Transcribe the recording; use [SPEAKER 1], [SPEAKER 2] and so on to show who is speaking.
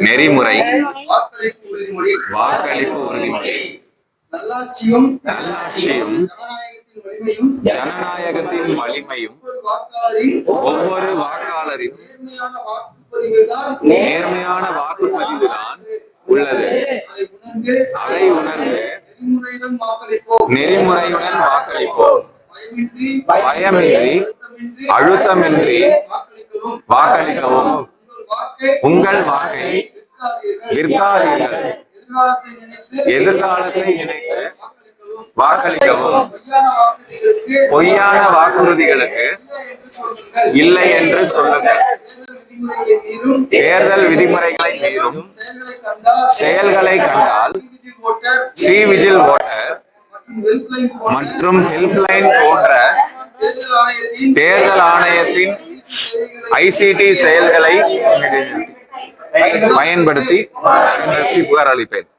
[SPEAKER 1] நெறிமுறை, வாக்களிப்பு உறுதிமொழி, நல்லாட்சியும் ஜனநாயகத்தின் வலிமையும் ஒவ்வொரு வாக்காளரின் நேர்மையான வாக்குப்பதிவுதான் உள்ளது. அதை உணர்ந்து நெறிமுறையுடன் வாக்களிப்போம். பயமின்றி அழுத்தமின்றி வாக்களிக்கவும். உங்கள் வாக்கை விற்காதீர்கள். எதிர்காலத்தை நினைத்து வாக்களிக்கவும். பொய்யான வாக்குறுதிகளுக்கு இல்லை என்று சொல்லுங்கள். தேர்தல் விதிமுறைகளை மீறும் செயல்களை கண்டால் சி விஜில் ஓட்டர் மற்றும் ஹெல்ப்லைன் போன்ற தேர்தல் ஆணையத்தின் ஐசிடி செயல்களை பயன்படுத்தி புகார் அளிப்பேன்.